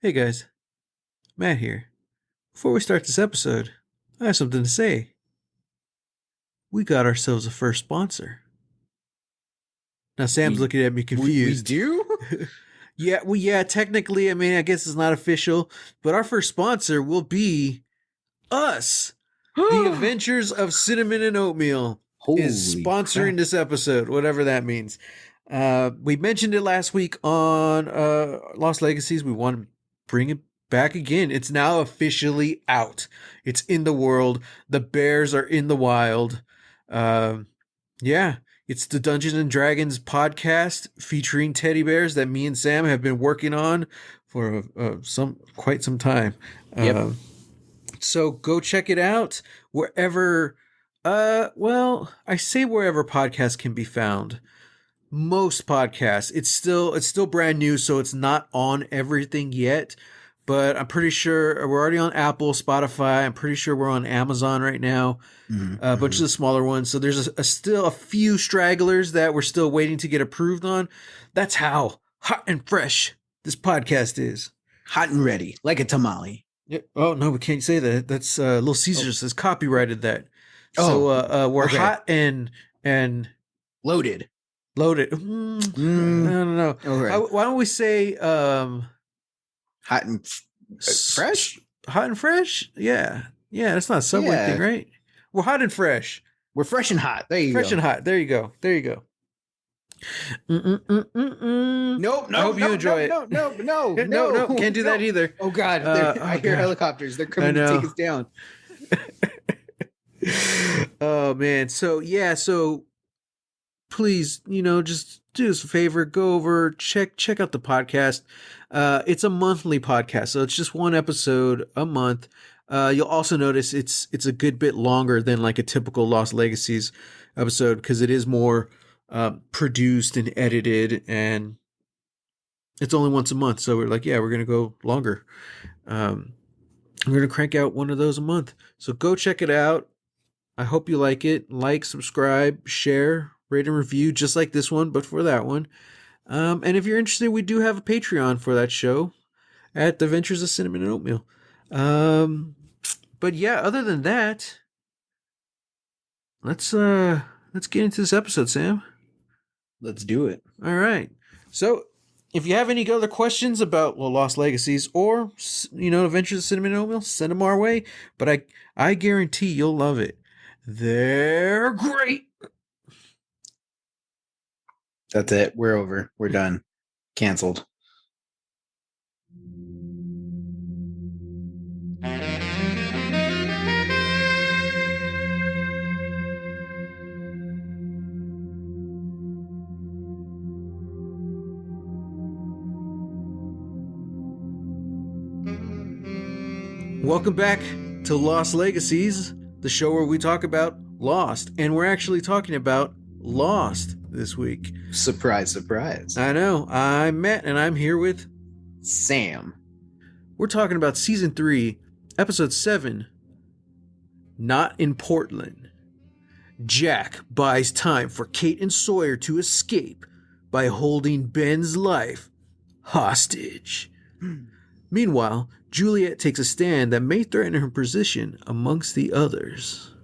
Hey guys, Matt here. Before we start this episode, I have something to say. We got ourselves a first sponsor. Now Sam's We looking at me we confused. do? Yeah, technically, I guess it's not official, but our first sponsor will be us. The Adventures of Cinnamon and Oatmeal is Holy sponsoring crap. this episode, whatever that means. We mentioned it last week on Lost Legacies. We want to bring it back again. It's now officially out. It's in the world. The bears are in the wild. Um, yeah, it's the Dungeons and Dragons podcast featuring teddy bears that me and Sam have been working on for quite some time. Yep. So go check it out wherever. I say wherever podcasts can be found. Most podcasts. It's still brand new, so it's not on everything yet. But I'm pretty sure we're already on Apple, Spotify. I'm pretty sure we're on Amazon right now. A bunch of the smaller ones. So there's still a few stragglers that we're still waiting to get approved on. That's how hot and fresh this podcast is. Hot and ready, like a tamale. Yeah. Oh no, we can't say that. That's Little Caesars has copyrighted that. So we're okay. hot and Loaded. loaded. I don't know. Okay. Why don't we say Hot and fresh? hot and fresh? Yeah, that's not a Subway Yeah. thing, right? We're hot and fresh. We're fresh and hot. There you Fresh go. and hot. There you go. Nope. I hope you enjoy it. No. Can't do that either. Oh God. I hear helicopters. They're coming to take us down. Oh man. So please, just do us a favor, go over, check out the podcast. It's a monthly podcast, so it's just one episode a month. You'll also notice it's a good bit longer than like a typical Lost Legacies episode because it is more produced and edited, and it's only once a month. So we're like, we're gonna go longer. We're gonna crank out one of those a month. So go check it out. I hope you like it. Like, subscribe, share, rate and review, just like this one, but for that one. And if you're interested, we do have a Patreon for that show at The Adventures of Cinnamon and Oatmeal. But yeah, other than that, let's get into this episode, Sam. Let's do it. All right. So, if you have any other questions about Lost Legacies or Adventures of Cinnamon and Oatmeal, send them our way. But I guarantee you'll love it. They're great. That's it. We're over. We're done. Canceled. Welcome back to Lost Legacies, the show where we talk about Lost. And we're actually talking about Lost this week. Surprise, surprise. I know. I'm Matt, and I'm here with Sam. We're talking about Season 3, Episode 7, Not in Portland. Jack buys time for Kate and Sawyer to escape by holding Ben's life hostage. Meanwhile, Juliet takes a stand that may threaten her position amongst the others.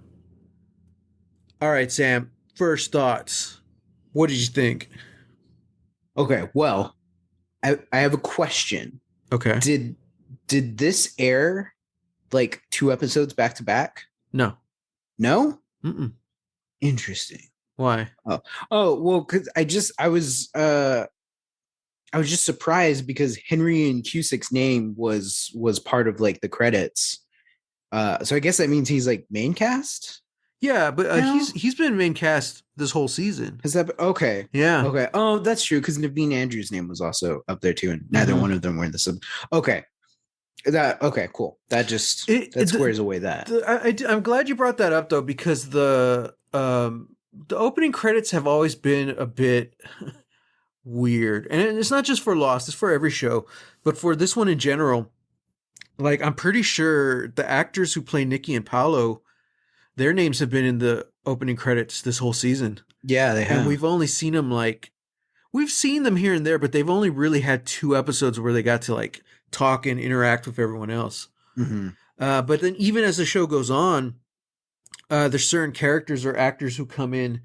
All right, Sam, first thoughts. What did you think? Okay, well, I have a question. Okay. Did this air like 2 episodes back to back? No. No? Mm-mm. Interesting. Why? Oh, well, because I was just surprised because Henry and Cusick's name was part of like the credits. So I guess that means he's like main cast. Yeah, but No? he's been main cast this whole season. Has that okay? Yeah. Okay. Oh, that's true because Naveen Andrews' name was also up there too, and neither one of them were in the sub. Okay. Okay, cool. That just squares away that. I'm glad you brought that up though, because the opening credits have always been a bit weird, and it's not just for Lost; it's for every show, but for this one in general. Like, I'm pretty sure the actors who play Nikki and Paolo, their names have been in the opening credits this whole season. Yeah, they have. And we've only seen them like, we've seen them here and there, but they've only really had 2 episodes where they got to like talk and interact with everyone else. Mm-hmm. But then even as the show goes on, there's certain characters or actors who come in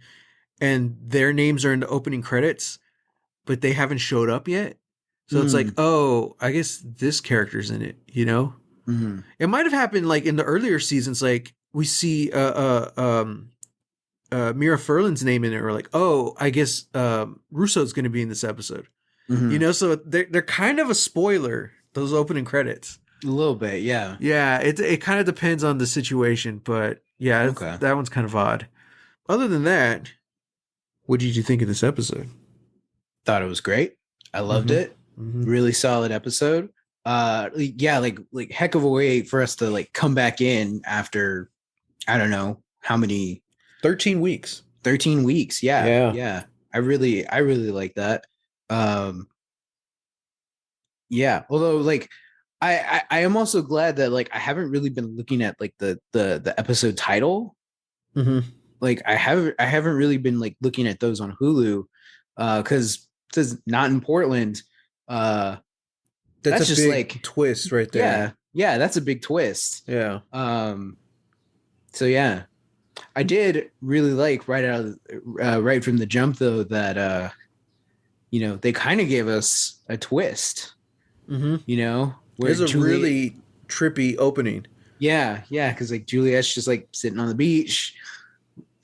and their names are in the opening credits, but they haven't showed up yet. So it's like, Mm-hmm. oh, I guess this character's in it, you know? It might have happened like in the earlier seasons, like we see Mira Furlan's name in it, or like, oh, I guess Russo's going to be in this episode. You Mm-hmm. know, so they're kind of a spoiler, those opening credits. A little bit, yeah. Yeah, it kind of depends on the situation, but yeah, Okay. that one's kind of odd. Other than that, what did you think of this episode? Thought it was great. I loved Mm-hmm. it. Mm-hmm. Really solid episode. Yeah, like heck of a way for us to like come back in after I don't know how many 13 weeks. 13 weeks. Yeah, Yeah. yeah. I really like that. Um yeah, although like I am also glad that like I haven't really been looking at like the episode title. Mm-hmm. Like I haven't really been like looking at those on Hulu cuz it says not in Portland. Uh That's a that's just big like twist right there. yeah, that's a big twist. Yeah. Um so yeah, I did really like right from the jump though that they kind of gave us a twist, Mm-hmm. where It's a Juliet. really trippy opening. Yeah, because like Juliet's just like sitting on the beach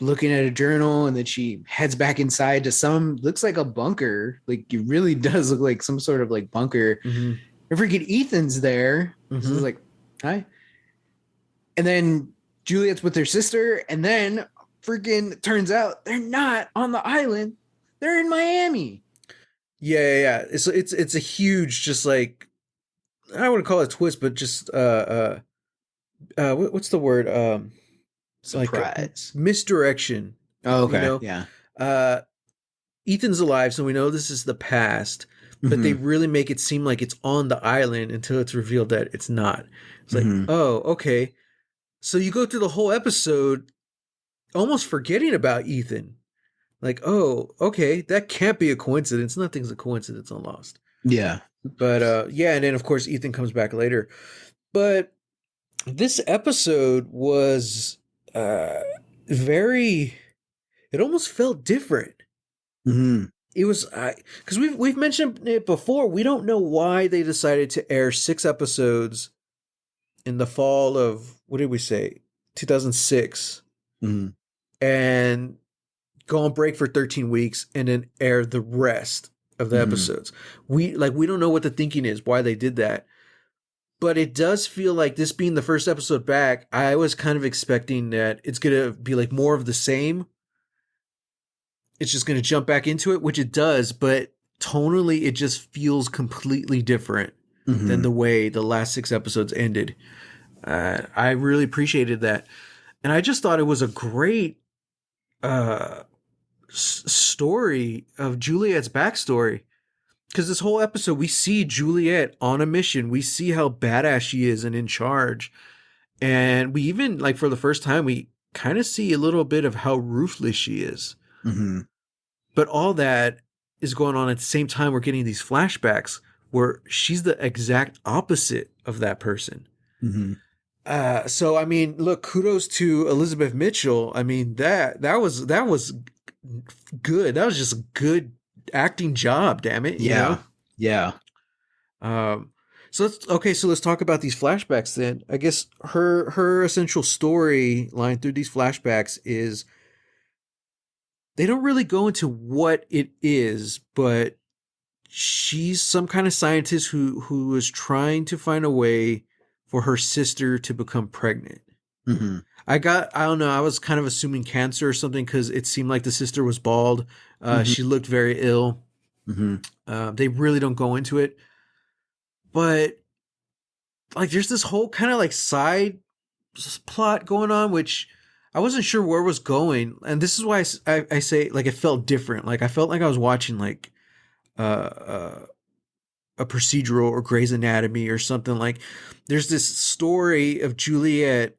looking at a journal, and then she heads back inside to some looks like a bunker. Like it really does look like some sort of like bunker. Mm-hmm. And freaking Ethan's there. So Mm-hmm. it's like, hi. And then Juliet's with her sister, and then freaking turns out they're not on the island. They're in Miami. Yeah. It's a huge, just like, I wouldn't call it a twist, but just what's the word? Like a Surprise. misdirection. Oh, You okay. know, Yeah. uh, Ethan's alive, so we know this is the past, but they Mm-hmm. really make it seem like it's on the island until it's revealed that it's not. It's like, Mm-hmm. oh, okay. So you go through the whole episode almost forgetting about Ethan. Like, oh, okay, that can't be a coincidence. Nothing's a coincidence on Lost. Yeah. But yeah, and then of course Ethan comes back later. But this episode was very, it almost felt different. Mm-hmm. It was because we've mentioned it before. We don't know why they decided to air 6 episodes in the fall of, what did we say, 2006, Mm-hmm. and go on break for 13 weeks and then air the rest of the Mm-hmm. episodes. We don't know what the thinking is, why they did that. But it does feel like, this being the first episode back, I was kind of expecting that it's going to be like more of the same. It's just going to jump back into it, which it does, but tonally it just feels completely different than Mm-hmm. the way the last 6 episodes ended. I really appreciated that. And I just thought it was a great uh, story of Juliet's backstory. Because this whole episode, we see Juliet on a mission. We see how badass she is and in charge. And we even, like, for the first time, we kind of see a little bit of how ruthless she is. Mm-hmm. But all that is going on at the same time. We're getting these flashbacks where she's the exact opposite of that person. Mm-hmm. So I mean, look, kudos to Elizabeth Mitchell. I mean, that was good. That was just a good acting job. Damn it, you Yeah. know. Yeah. Um, so let's talk about these flashbacks then. I guess her essential storyline through these flashbacks is, they don't really go into what it is, but she's some kind of scientist who is trying to find a way for her sister to become pregnant. Mm-hmm. I don't know, I was kind of assuming cancer or something, because it seemed like the sister was bald. Mm-hmm. She looked very ill. Mm-hmm. They really don't go into it, but like there's this whole kind of like side plot going on, which I wasn't sure where it was going. And this is why I say, like, it felt different. Like I felt like I was watching like uh, uh, a procedural or Grey's Anatomy or something. Like there's this story of Juliet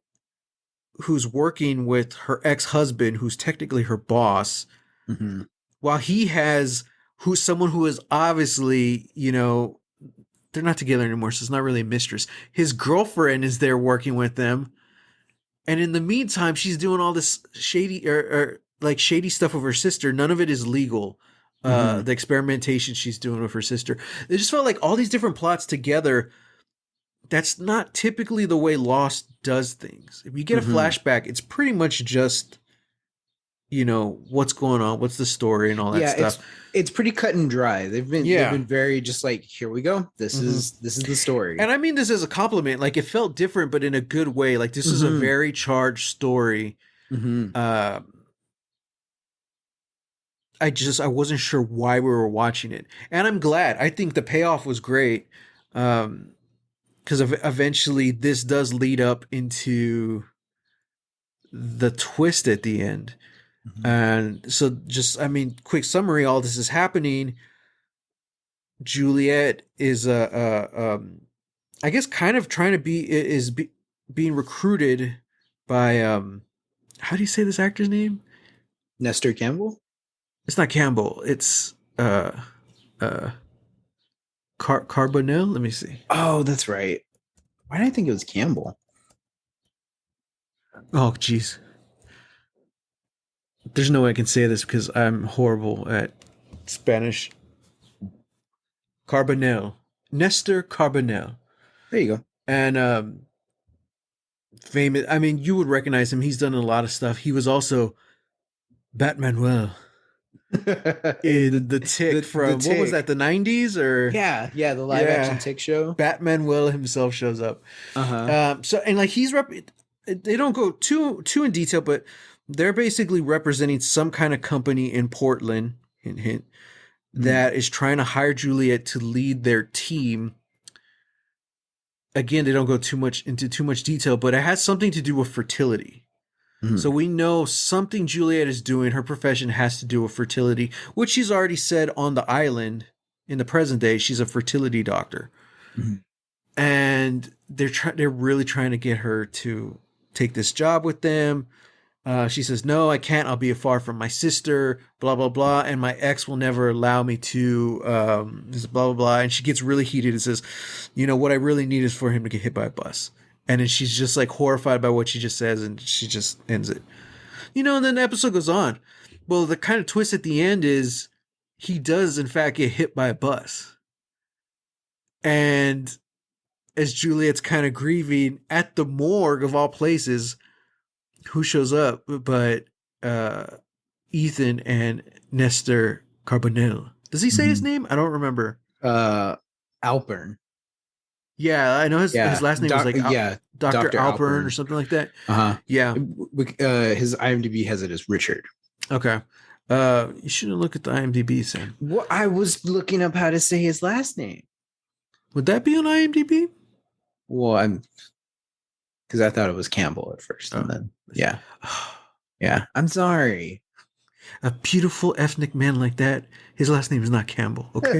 who's working with her ex-husband, who's technically her boss, Mm-hmm. while he has who's someone who is obviously, they're not together anymore, so it's not really a mistress. His girlfriend is there working with them, and in the meantime, she's doing all this shady or like shady stuff with her sister. None of it is legal. Mhm. The experimentation she's doing with her sister. It just felt like all these different plots together. That's not typically the way Lost does things. If you get a Mhm. flashback, it's pretty much just what's going on, what's the story, and all that Yeah, stuff. it's pretty cut and dry. They've Yeah. been very just like, here we go. Hmm. This is the story. And I mean this as a compliment. Like, it felt different, but in a good way. Like, this is a Mhm. very charged story. Mhm. Uh, I wasn't sure why we were watching it, and I'm glad. I think the payoff was great, because eventually this does lead up into the twist at the end. Mhm. And so, just, I mean, quick summary: all this is happening. Juliet is I guess, kind of trying to being recruited by how do you say this actor's name? Nestor Campbell? It's not Campbell. It's uh Carbonell. Let me see. Oh, that's right. Why did I think it was Campbell? Oh, jeez. There's no way I can say this because I'm horrible at Spanish. Carbonell. Nestor Carbonell. There you go. And famous. I mean, you would recognize him. He's done a lot of stuff. He was also Batmanuel in the Tick The from, what was that? Tick. The 90s or Yeah, the live action yeah. Tick show. Batmanuel himself shows up. Uh-huh. So, and like, they don't go too in detail, but they're basically representing some kind of company in Portland, hint hint, that is trying to hire Juliet to lead their team. Again, they don't go too much detail, but it has something to do with fertility. Mhm. So we know something Juliet is doing, her profession has to do with fertility, which she's already said on the island in the present day. She's a fertility doctor. Mhm. And they're really trying to get her to take this job with them. She says, no, I can't. I'll be far from my sister, blah, blah, blah. And my ex will never allow me to, blah, blah, blah. And she gets really heated and says, what I really need is for him to get hit by a bus. And then she's just like horrified by what she just says, and she just ends it. And then the episode goes on. Well, the kind of twist at the end is he does, in fact, get hit by a bus. And as Juliet's kind of grieving at the morgue of all places, who shows up but uh, Ethan and Nestor Carbonell. Does he say his Mhm. name? I don't remember. Alpern. Yeah, I know his Yeah. last name was like Yeah, Dr. Dr. Alpern or Alpern. something like that. Uh-huh. Yeah. His IMDb has it as Richard. Okay. You shouldn't look at the IMDb, Sam. Well, I was looking up how to say his last name. Would that be on IMDb? Well, I'm because I thought it was Campbell at first, and then yeah. I'm sorry. A beautiful ethnic man like that, his last name is not Campbell. Okay.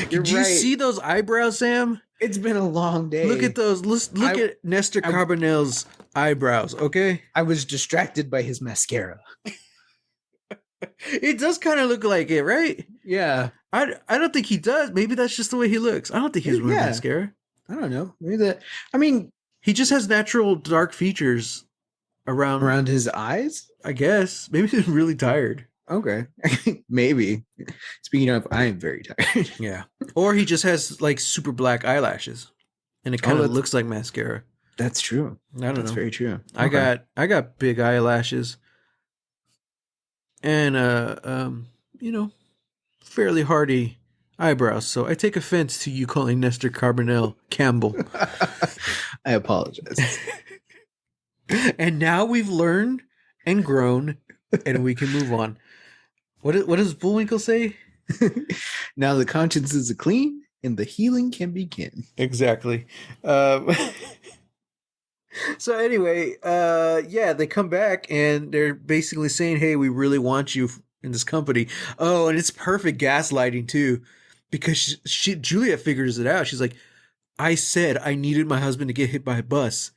You're Did you right. see those eyebrows, Sam? It's been a long day. Look at those. Look at Nestor Carbonell's eyebrows. Okay. I was distracted by his mascara. It does kind of look like it, right? Yeah. I don't think he does. Maybe that's just the way he looks. I don't think he's wearing Yeah. mascara. I don't know. Maybe that. I mean, He just has natural dark features around his eyes. I guess. Maybe he's really tired. Okay. Maybe. Speaking of, I am very tired. Yeah. Or he just has like super black eyelashes, and it kind of looks like mascara. That's true. I don't know. That's very true. I got big eyelashes, and fairly hardy eyebrows. So I take offense to you calling Nestor Carbonell Campbell. I apologize. And now we've learned and grown, and we can move on. What does Bullwinkle say? Now the consciences are clean and the healing can begin. Exactly. So anyway, they come back and they're basically saying, "Hey, we really want you in this company." Oh, and it's perfect gaslighting too, because Juliet figures it out. She's like, "I said I needed my husband to get hit by a bus,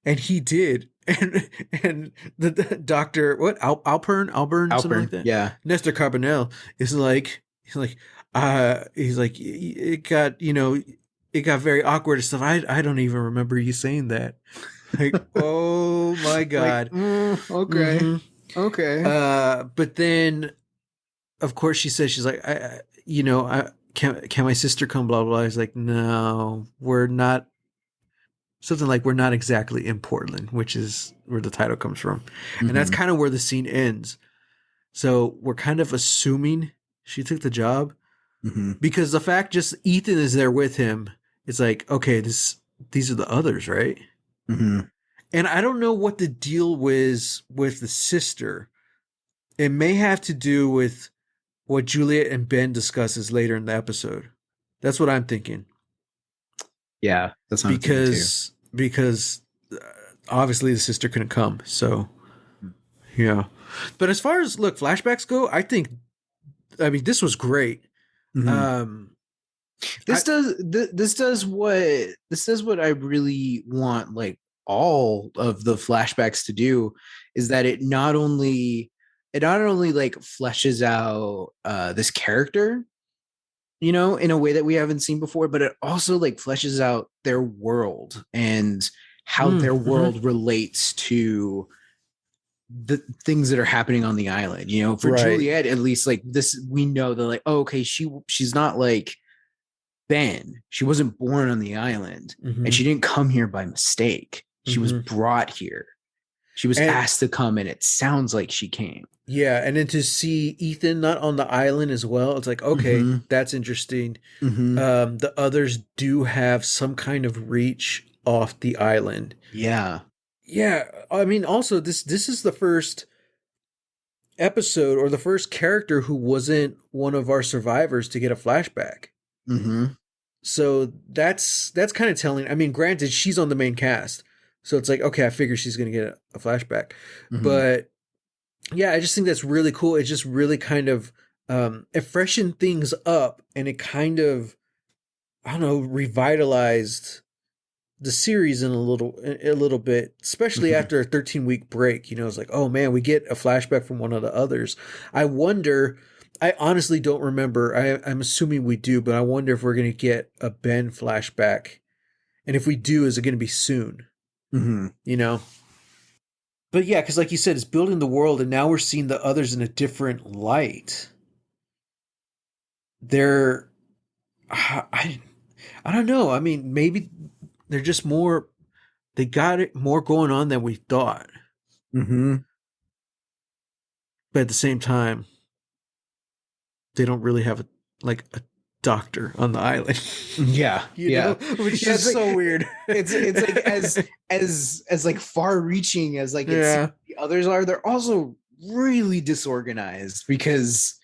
and he did. And the doctor, what, Alburn, something like Alpern. that. Yeah. Nestor Carbonell is like, he's like, it got, it got very awkward and stuff. I don't even remember you saying that. Like, oh my Like, god. okay. Hmm. Okay. But then, of course, she says, she's like, can my sister come? Blah blah. He's like, no, we're not. Something like, we're not exactly in Portland, which is where the title comes from, and that's Mm-hmm. kind of where the scene ends. So we're kind of assuming she took the job Mm-hmm. because the fact just Ethan is there with him. It's like, okay, these are the others, right? Mm-hmm. And I don't know what the deal was with the sister. It may have to do with what Juliet and Ben discusses later in the episode. That's what I'm thinking. Yeah, that's what I'm thinking too. Because obviously the sister couldn't come. So yeah. But as far as flashbacks go, I mean this was great. Mm-hmm. Um This does this does what I really want, like all of the flashbacks to do, is that it not only like fleshes out this character, in a way that we haven't seen before, but it also like fleshes out their world and how their mhm. world relates to the things that are happening on the island. For Right. Juliet, at least, like this, we know that, like, oh, okay, she's not like Ben. She wasn't born on the island, and Hmm. she didn't come here by mistake. She was Hmm. brought here. She was And asked to come, and it sounds like she came. yeah, and then to see Ethan not on the island as well, it's like, okay, Mm-hmm. that's interesting. Mm-hmm. The others do have some kind of reach off the island. Yeah. Yeah, I mean, also this is the first episode or the first character who wasn't one of our survivors to get a flashback. Mm-hmm. So that's kind of telling. I mean, granted, she's on the main cast, so it's like, okay, I figure she's gonna get a flashback, Mm-hmm. but yeah, I just think that's really cool. It just really kind of it freshened things up, and it kind of, I don't know, revitalized the series in a little bit, especially Mm-hmm. after a 13-week break. It's like, oh man, we get a flashback from one of the others. I wonder. I honestly don't remember. I'm assuming we do, but I wonder if we're going to get a Ben flashback, and if we do, is it going to be soon? Mm-hmm. You know. But yeah, because like you said, it's building the world, and now we're seeing the others in a different light. They're, I don't know. I mean, maybe they're just more. They got it more going on than we thought. Mm-hmm. But at the same time, they don't really have a doctor on the island. Yeah, yeah, Which yeah. is so weird. It's like as like far reaching as like it seems Yeah, the others are. They're also really disorganized because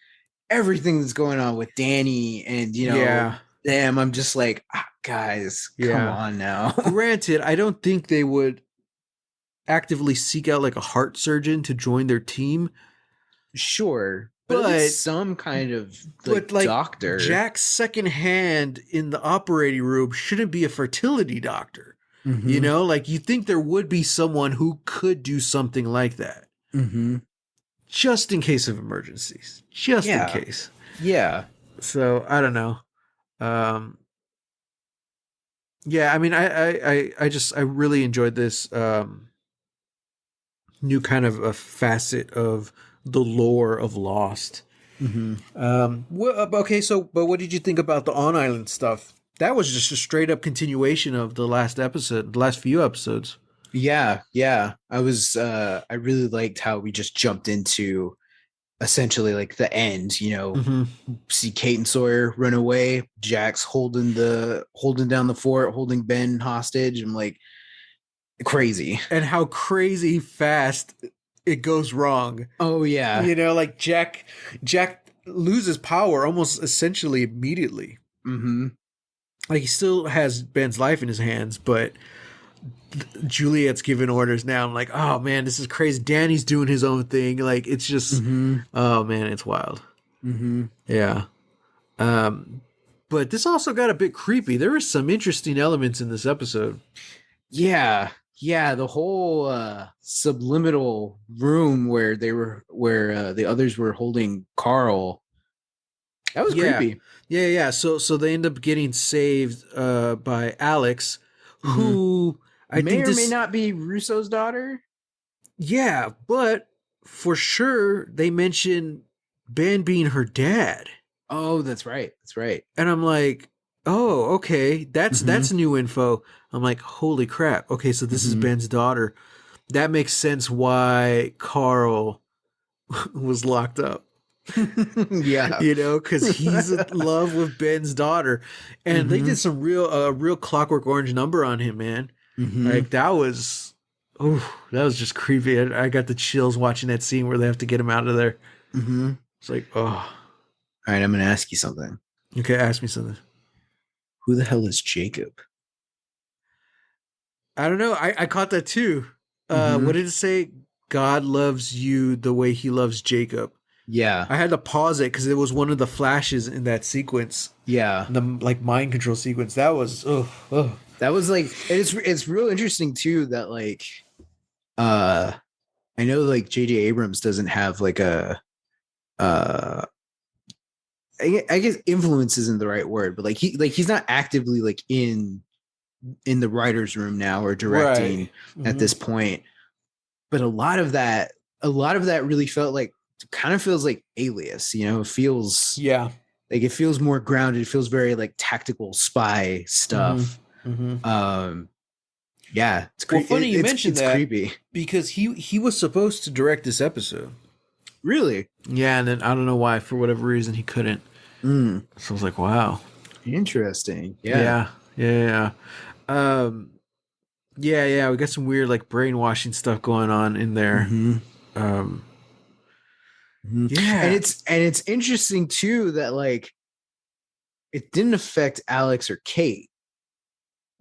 everything that's going on with Danny and yeah, them. I'm just like, guys, come yeah. on now. Granted, I don't think they would actively seek out like a heart surgeon to join their team, Sure, but at but least some kind of but like like doctor. Jack's second hand in the operating room shouldn't be a fertility doctor. Mm-hmm. Like you think there would be someone who could do something like that, Mm-hmm. just in case of emergencies, just in Yeah. case. Yeah. So I don't know. Um, yeah, I mean, I really enjoyed this new kind of a facet of the lore of Lost. Mm-hmm. Okay, so but what did you think about the on island stuff? That was just a straight up continuation of the last episode, the last few episodes. Yeah, yeah. I really liked how we just jumped into essentially like the end, Hmm. see Kate and Sawyer run away, Jack's holding down the fort, holding Ben hostage. I'm like, crazy. And how crazy fast it goes wrong. Oh yeah. Like Jack loses power almost essentially immediately. Mm-hmm. Like he still has Ben's life in his hands, but Juliet's giving orders now. I'm like, oh man, this is crazy. Danny's doing his own thing. Like it's just, Mm-hmm. oh man, it's wild. Mm-hmm. Yeah. Um, but this also got a bit creepy. There were some interesting elements in this episode. Yeah. Yeah, the whole subliminal room where the others were holding Carl. That was Yeah, creepy. yeah. So they end up getting saved by Alex, Hmm. who I May think or may this. not be Russo's daughter. Yeah, but for sure they mention Ben being her dad, Oh, that's right. That's right. and I'm like, oh, okay, Hmm. that's new info. I'm like, holy crap. Okay, so this is Hmm. Ben's daughter. That makes sense why Carl was locked up. Yeah. Because he's in love with Ben's daughter, and they did Hmm. some real Clockwork Orange number on him, man. Hmm. Like that was just creepy. I got the chills watching that scene where they have to get him out of there. Hmm. It's like, oh, All right, I'm gonna ask you something. okay, ask me something. Who the hell is Jacob? I don't know. I caught that too. What Hmm. did it say? God loves you the way he loves Jacob. Yeah. I had to pause it because it was one of the flashes in that sequence, Yeah. the like mind control sequence. That was oh. That was like it's real interesting too that like uh I know like JJ Abrams doesn't have like a uh I guess influence isn't the right word, but he's not actively like in the writer's room now or Right. directing at Hmm. this point. But a lot of that really felt like kind of feels like Alias, you know, it feels Yeah. like it feels more grounded, it feels very like tactical spy Hmm. stuff. Hmm. Um yeah, Well, funny you mentioned it's that creepy. because he was supposed to direct this episode. Really? Yeah, and then I don't know why, for whatever reason, he couldn't. Mm, So I was like, wow. interesting. Yeah. Yeah, yeah, yeah. Yeah. We got some weird like brainwashing stuff going on in there. Mm-hmm. Um, Mm-hmm. yeah, And it's interesting too that like it didn't affect Alex or Kate.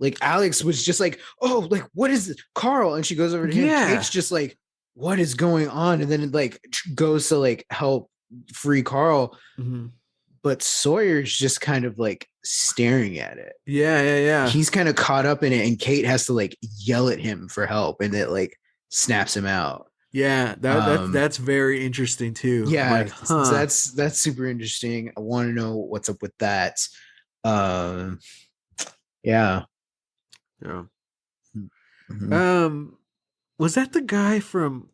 Like Alex was just like, "Oh, like what is this, Carl?" And she goes over to him. yeah, Kate's just like, "What is going on?" And then it like goes to like help free Carl, hmm, but Sawyer's just kind of like staring at it. yeah. He's kind of caught up in it, and Kate has to like yell at him for help, and it like snaps him out. Yeah, Um, that's very interesting too. I'm yeah, like, huh? that's super interesting. I want to know what's up with that. Um, yeah. Yeah. Mhm. Um, was that the guy from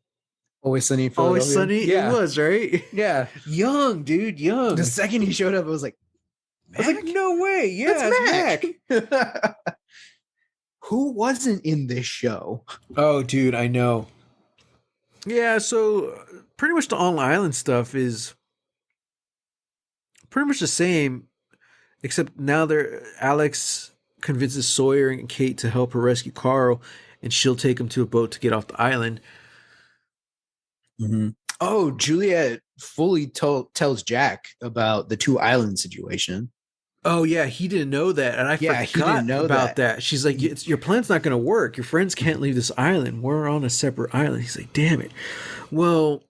Always Sunny in Always Philadelphia. Sunny? It Yeah, was, right? yeah. Young, dude, The young. second he showed up, I was like, I was like, Mac? no way. That's Yeah, it's Mac. Mac. Who wasn't in this show? Oh, dude, I know. Yeah, so pretty much the on island stuff is pretty much the same, except now they're Alex convinces Sawyer and Kate to help her rescue Carl, and she'll take him to a boat to get off the island. Mm-hmm. Oh, Juliet fully tells Jack about the two island situation. Oh yeah, he didn't know that, and I Yeah, he didn't forgot know about that. that. She's like, Your plan's not going to work. Your friends can't leave this island. We're on a separate island." He's like, "Damn it." Well,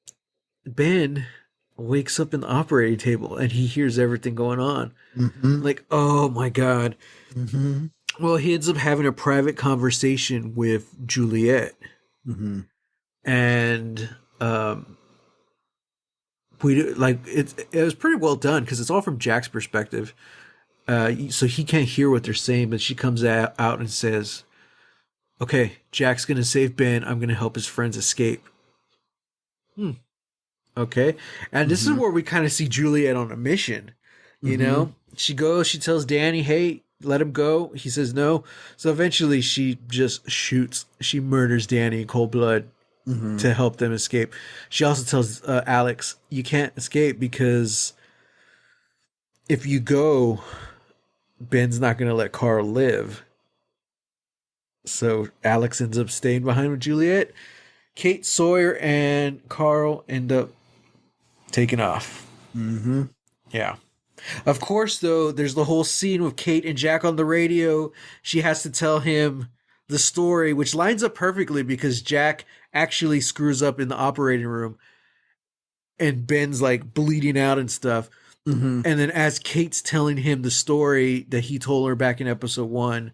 Ben wakes up in the operating table and he hears everything going on. Mm-hmm. Like, oh my god. Mm-hmm. Well, he ends up having a private conversation with Juliet, Mm-hmm. and it was pretty well done because it's all from Jack's perspective. So he can't hear what they're saying, but she comes out and says, "Okay, Jack's gonna save Ben. I'm gonna help his friends escape." Hmm. Okay, and this is Mm-hmm. where we kind of see Juliet on a mission. You Mm-hmm. know, she goes, she tells Danny, "Hey, let him go." He says no. So eventually, she just shoots, she murders Danny in cold blood Mm-hmm. to help them escape. She also tells Alex, "You can't escape because if you go, Ben's not going to let Carl live." So Alex ends up staying behind with Juliet. Kate, Sawyer, and Carl end up taking off. Mm-hmm. Yeah. Of course, though, there's the whole scene with Kate and Jack on the radio. She has to tell him the story, which lines up perfectly because Jack actually screws up in the operating room and Ben's like bleeding out and stuff. Mm-hmm. And then as Kate's telling him the story that he told her back in episode 1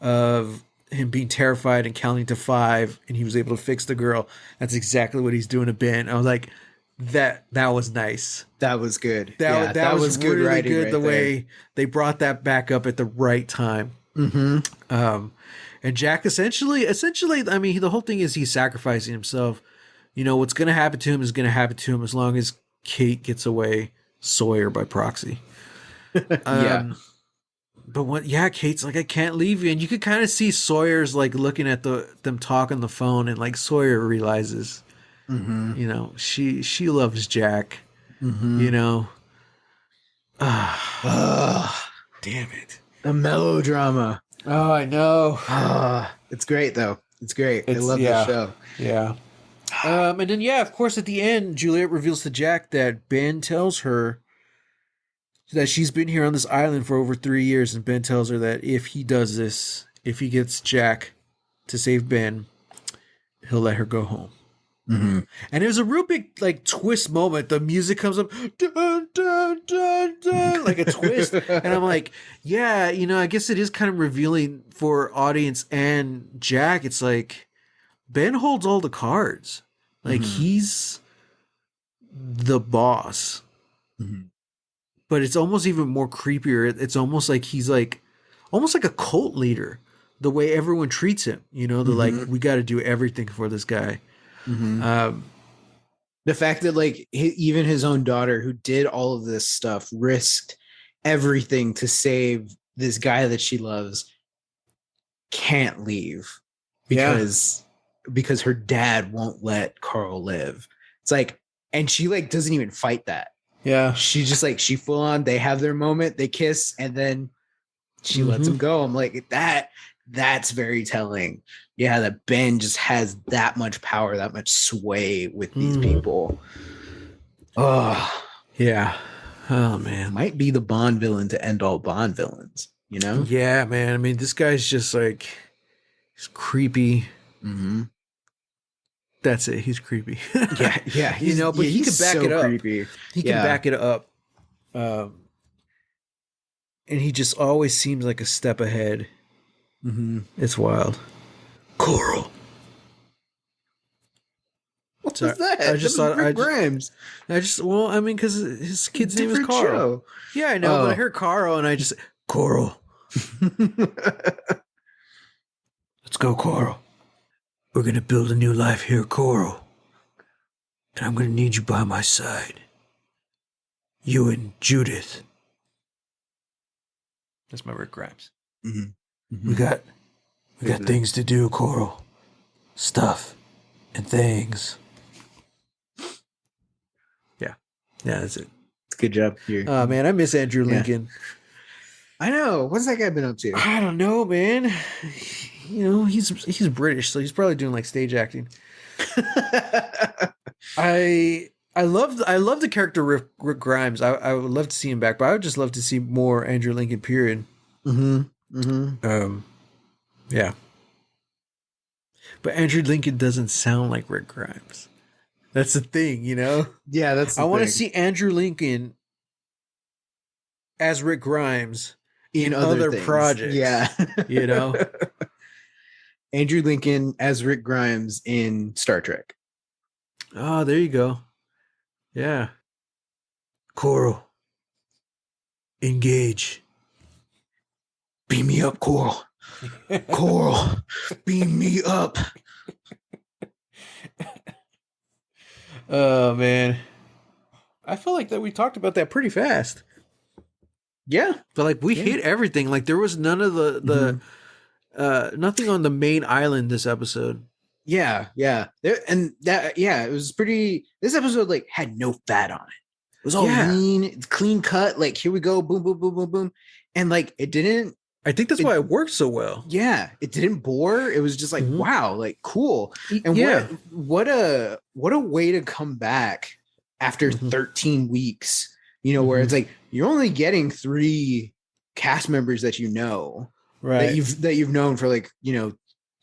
of him being terrified and counting to 5, and he was able to fix the girl. That's exactly what he's doing to Ben. I was like, that was nice. That was good. That was good really writing good. right The there. way they brought that back up at the right time. And Jack essentially, I mean, the whole thing is he's sacrificing himself. You know, what's going to happen to him is going to happen to him as long as Kate gets away, Sawyer by proxy. Yeah. But Kate's like, I can't leave you. And you could kind of see Sawyer's like looking at them talk on the phone, and like Sawyer realizes, you know, she loves Jack, you know. Damn it. The melodrama. Oh, I know. It's great though. It's great. I love yeah. the show. Yeah. And then, of course, at the end, Juliet reveals to Jack that Ben tells her that she's been here on this island for over 3 years, and Ben tells her that if he does this, if he gets Jack to save Ben, he'll let her go home. And it was a real big like twist moment. The music comes up, dun, dun, dun, dun, like a twist, and I'm like, yeah, you know, I guess it is kind of revealing for audience and Jack. It's like Ben holds all the cards, like he's the boss. But it's almost even more creepier. It's almost like he's like almost like a cult leader. The way everyone treats him, you know, they're like, we got to do everything for this guy. The fact that like even his own daughter, who did all of this stuff, risked everything to save this guy that she loves, can't leave because her dad won't let Carl live. It's like, and she like doesn't even fight that. Yeah, she just like she full on. They have their moment, they kiss, and then she lets him go. I'm like, that's very telling. Yeah, that Ben just has that much power, that much sway with these people. Oh, yeah. Oh man, might be the Bond villain to end all Bond villains. You know? Yeah, man. I mean, this guy's just like, he's creepy. That's it. He's creepy. Yeah. You know, but he can back it up. Creepy. He can back it up. And he just always seems like a step ahead. It's wild. Coral. What was that? I just thought Rick Grimes. Well, I mean, because his kid's name is Different Carl. show. Yeah, I know, but I heard Carl and I just Coral. Let's go, Coral. We're gonna build a new life here, Coral. And I'm gonna need you by my side. You and Judith. That's my Rick Grimes. We got things to do, Coral. Stuff and things. Yeah, that's it. Good job here. Oh man, I miss Andrew Lincoln. I know. What's that guy been up to? I don't know, man. You know, he's British, so he's probably doing like stage acting. I love the character Rick Grimes. I would love to see him back, but I would just love to see more Andrew Lincoln. Period. Yeah. But Andrew Lincoln doesn't sound like Rick Grimes. That's the thing, you know? Yeah, that's the I want to thing. see Andrew Lincoln as Rick Grimes in other things. projects. Yeah. You know? Andrew Lincoln as Rick Grimes in Star Trek. Oh, there you go. Yeah. Coral. Engage. Beam me up, Coral. Coral, beam me up. Oh man, I feel like that we talked about that pretty fast. Yeah, but like we hit everything. Like there was none of the nothing on the main island this episode. Yeah. It was pretty. This episode like had no fat on it. It was all lean, clean cut. Like here we go, boom, boom, boom, boom, boom, and like it didn't. I think that's why it worked so well. Yeah, it didn't bore. It was just like, wow, like cool. And what a way to come back after 13 weeks, you know, where it's like you're only getting 3 cast members that you know, right? That you've known for like, you know,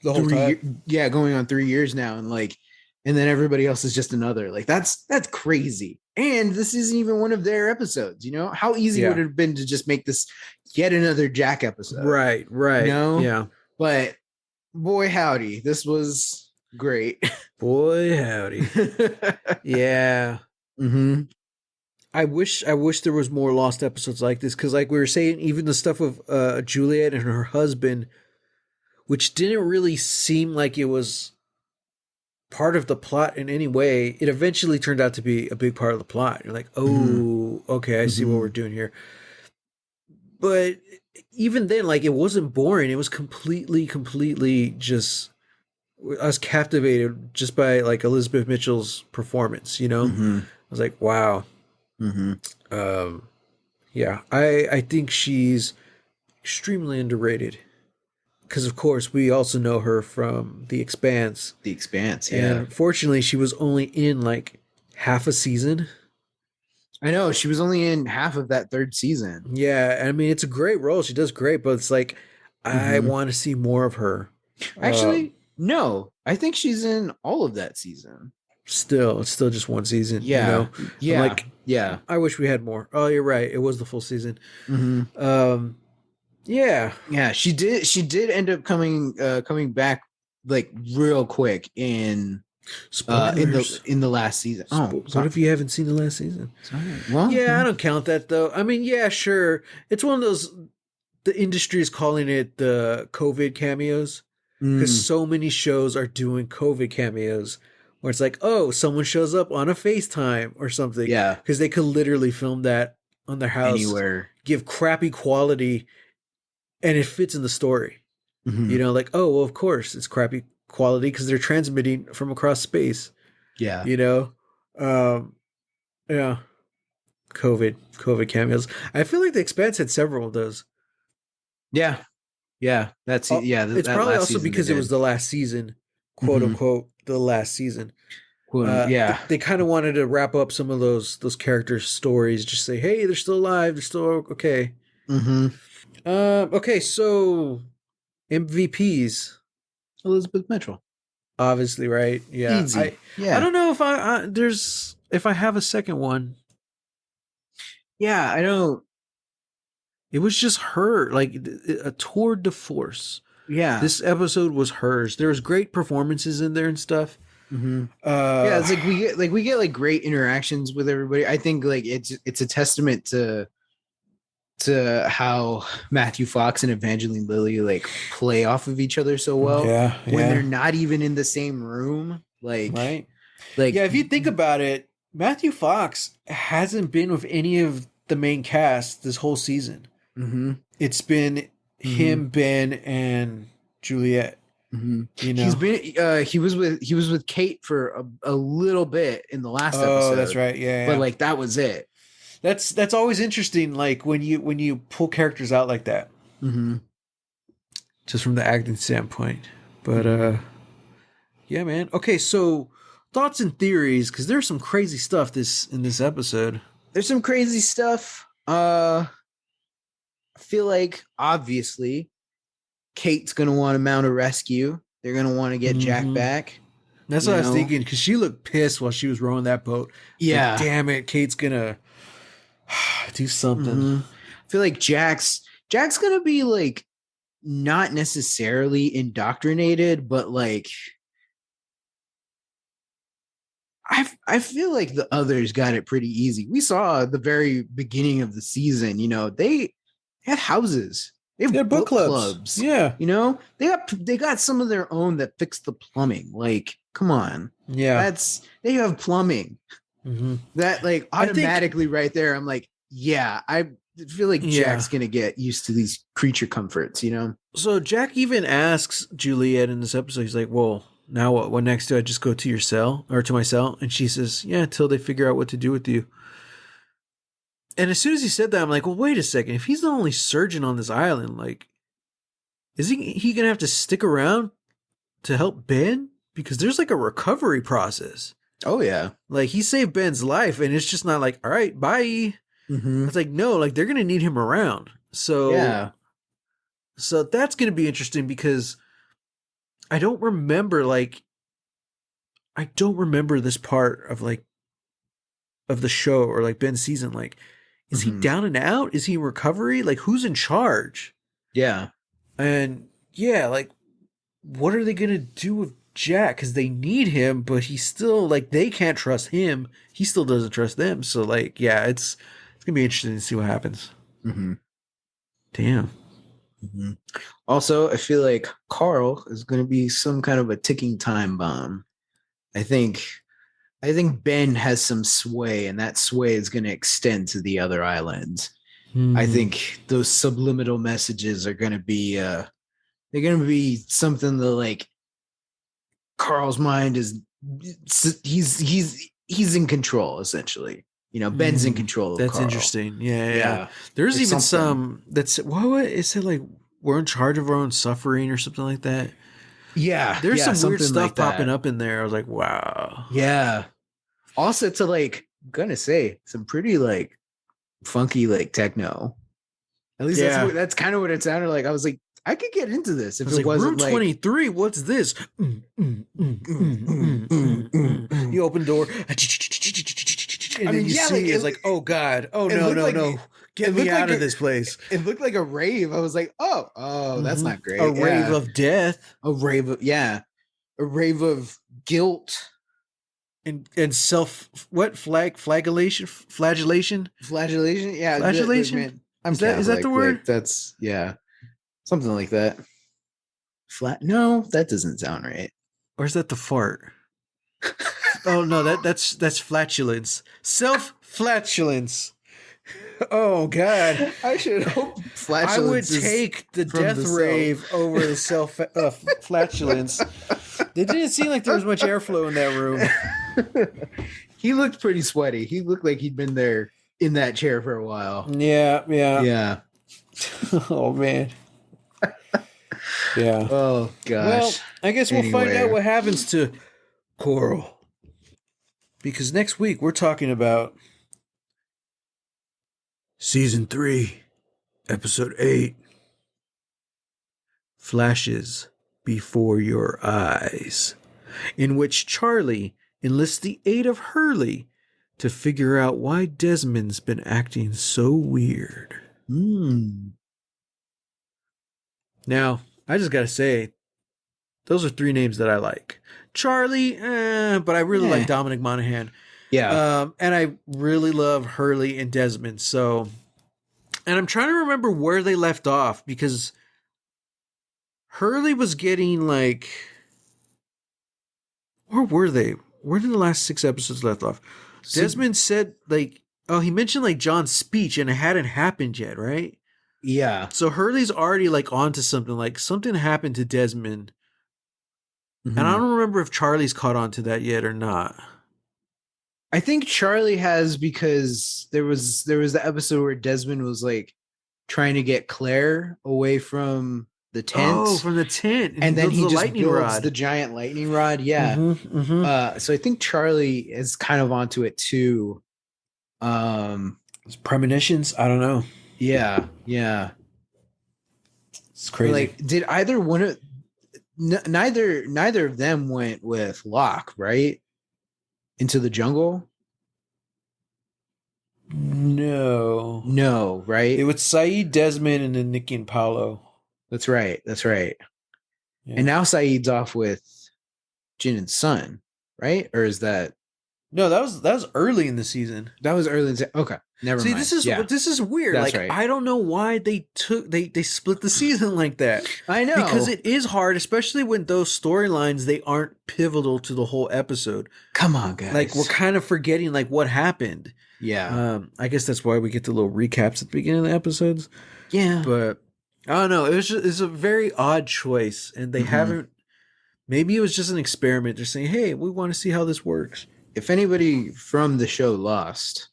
the whole time. Going on 3 years now, and like, and then everybody else is just another. Like that's crazy. And this isn't even one of their episodes, you know? How easy would it have been to just make this yet another Jack episode? Right. You know? Yeah. But boy howdy, this was great. Boy, howdy. Yeah. hmm I wish there was more lost episodes like this because, like we were saying, even the stuff of Juliet and her husband, which didn't really seem like it was part of the plot in any way, it eventually turned out to be a big part of the plot. You're like, hmm oh, okay, I see what hmm we're doing here. But even then, like, it wasn't boring. It was completely just I was captivated just by like Elizabeth Mitchell's performance. hmm I was like, wow. hmm Um, yeah, I think she's extremely underrated because, of course, we also know her from The Expanse, The Expanse, yeah. and fortunately, she was only in like half a season. I know she was only in half of that third season. Yeah, I mean, it's a great role. She does great, but it's like I hmm want to see more of her. Um, Actually, no, I think she's in all of that season. Still, it's still just one season. Yeah, I'm yeah, like, yeah. I wish we had more. Oh, you're right. It was the full season. hmm Um, yeah. Yeah, she did. She did end up coming back like real quick Spoilers. in the last season. Oh, What sorry. if you haven't seen the last season? Sorry. Well, Yeah, I don't count that though. I mean, yeah, sure. It's one of those. The industry is calling it the COVID cameos because mm, so many shows are doing COVID cameos where it's like, oh, someone shows up on a FaceTime or something yeah, because they could literally film that on their house, anywhere. give crappy quality, and it fits in the story. hmm Like, oh, well, of course it's crappy quality because they're transmitting from across space. Yeah, You know, um, yeah, COVID cameos. I feel like The Expanse had several of those. yeah, yeah. That's Oh, yeah. it's That probably last also season they because it was did. the last season, quote hmm unquote, the last season. Yeah. They kind of wanted to wrap up some of those characters' stories. Just say, hey, they're still alive. They're still okay. hmm Okay, so MVPs, Elizabeth Mitchell. obviously, right? Yeah, Easy. I Yeah. don't know if I have a second one. Yeah. I know. It was just her, like a tour de force. Yeah. This episode was hers. There was great performances in there and stuff. hmm Yeah. Uh, It's like we get like great interactions with everybody. I think like it's a testament to how Matthew Fox and Evangeline Lilly like play off of each other so well yeah, when yeah, they're not even in the same room. right. Like Yeah, if you think about it, Matthew Fox hasn't been with any of the main cast this whole season. hmm It's been hmm him, Ben, and Juliet. hmm You he's know. been he was with Kate for a little bit in the last Oh, that's episode, right. Yeah, but yeah. like that was it. That's always interesting. Like when you pull characters out like that, hmm just from the acting standpoint. But hmm yeah, man. Okay, so thoughts and theories because there's some crazy stuff this in this episode. There's some crazy stuff. I feel like obviously Kate's gonna want to mount a rescue. They're gonna want to get Jack Mm-hmm. back. That's You what I was know, thinking because she looked pissed while she was rowing that boat. It's like, yeah. damn it, Kate's gonna do something. I feel like Jack's gonna be like not necessarily indoctrinated, but like I feel like the others got it pretty easy. We saw at the very beginning of the season, they have houses, they Yeah, have book book clubs. clubs, Yeah, they got some of their own that fix the plumbing. Like, come on, yeah. they have plumbing Hmm. that like I think, automatically right there. I'm like, yeah, I feel like yeah. Jack's gonna get used to these creature comforts. So Jack even asks Juliet in this episode. He's like, "Well, now what? What next? Do I just go to your cell or to my cell?" And she says, "Yeah, until they figure out what to do with you." And as soon as he said that, I'm like, "Well, wait a second. If he's the only surgeon on this island, like, is he gonna have to stick around to help Ben? Because there's like a recovery process. Oh yeah. Like he saved Ben's life, and it's just not like, all right, bye." Mm-hmm. It's like, no, like they're gonna need him around. Yeah. So that's gonna be interesting because I don't remember this part of like of the show or like Ben's season. Like, is he Mm-hmm. down and out? Is he in recovery? Like, who's in charge? Yeah. And yeah, like what are they gonna do with Jack? Because they need him, but he's still like they can't trust him. He still doesn't trust them. So like, yeah, it's gonna be interesting to see what happens. Mm-hmm. Damn. Mm-hmm. Also, I feel like Carl is going to be some kind of a ticking time bomb. I think Ben has some sway, and that sway is going to extend to the other islands. I think those subliminal messages are going to be they're going to be something that like Carl's mind is he's in control essentially. You know, Ben's in control of That's Carl. interesting. Yeah. There's even some that's what is it like? We're in charge of our own suffering or something like that. Yeah, There's some weird stuff like popping up in there. I was like, wow. Yeah. Also, to like, I'm gonna say some pretty like funky like techno. At least that's kind of what it sounded like. I was like, I could get into this if it wasn't room 23. What's this? You open the door, and then you see it's like, oh god, oh no, get me out of this place. It looked like a rave. I was like, oh, that's not great. A rave of death. A rave of a rave of guilt. And self flagellation. Yeah, flagellation. Man, is that the word? Like, that's something like that. No, that doesn't sound right. Or is that the fart? Oh no, that's flatulence. Self flatulence. Oh god, I should hope flatulence. I would take the death rave over the self flatulence. It didn't seem like there was much airflow in that room. He looked pretty sweaty. He looked like he'd been there in that chair for a while. Yeah. Oh man. Yeah. Oh gosh. Well, I guess we'll find out what happens to Coral. Because next week we're talking about Season 3, Episode 8. Flashes Before Your Eyes, in which Charlie enlists the aid of Hurley to figure out why Desmond's been acting so weird. Now, I just gotta say, those are 3 names that I like. Charlie, but I really like Dominic Monaghan. Yeah. And I really love Hurley and Desmond. So, and I'm trying to remember where they left off because Hurley was getting like, where were they? Where did the last 6 episodes left off? Desmond said like, he mentioned like John's speech and it hadn't happened yet, right? Yeah. So Hurley's already like onto something, like something happened to Desmond. And I don't remember if Charlie's caught on to that yet or not. I think Charlie has because there was the episode where Desmond was like trying to get Claire away from the tent. Oh, from the tent. And then he just lightning builds rod. the giant lightning rod. Yeah. So I think Charlie is kind of onto it too. Premonitions? I don't know. Yeah. It's crazy. Like, did either one of neither of them went with Locke, right? Into the jungle? No, right? It was Saeed, Desmond, and then Nikki and Paolo. That's right. Yeah. And now Saeed's off with Jin and Sun, right? Or is that? No, that was early in the season. That was early in the okay. Never mind. See, this is weird. That's like right. I don't know why they split the season like that. I know. Because it is hard, especially when those storylines they aren't pivotal to the whole episode. Come on, guys. Like we're kind of forgetting like what happened. Yeah. I guess that's why we get the little recaps at the beginning of the episodes. Yeah. But I don't know. It's a very odd choice, and they haven't. Maybe it was just an experiment. They're saying, "Hey, we want to see how this works." If anybody from the show Lost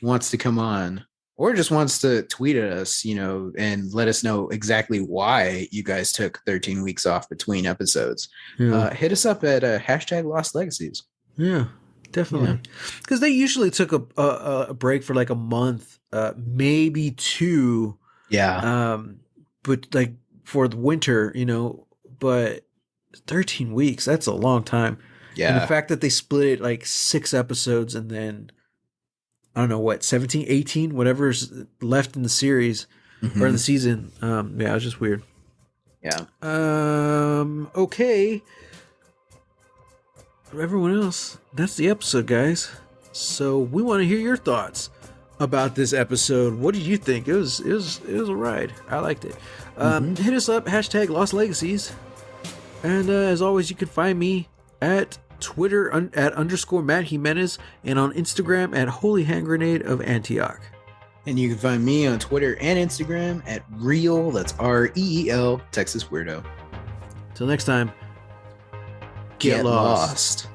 wants to come on or just wants to tweet at us, and let us know exactly why you guys took 13 weeks off between episodes, hit us up at hashtag Lost Legacies. Yeah, definitely. Because they usually took a break for like a month, maybe 2. Yeah. But like for the winter, but 13 weeks, that's a long time. Yeah. And the fact that they split it like 6 episodes and then, I don't know what, 17, 18, whatever's left in the series or in the season. Yeah, it was just weird. Yeah. Okay. For everyone else, that's the episode, guys. So we want to hear your thoughts about this episode. What did you think? It was a ride. I liked it. Hit us up, hashtag Lost Legacies. And as always, you can find me at Twitter at _ Matt Jimenez and on Instagram at Holy Hand Grenade of Antioch. And you can find me on Twitter and Instagram at Real, that's REEL, Texas Weirdo. Till next time, Get lost.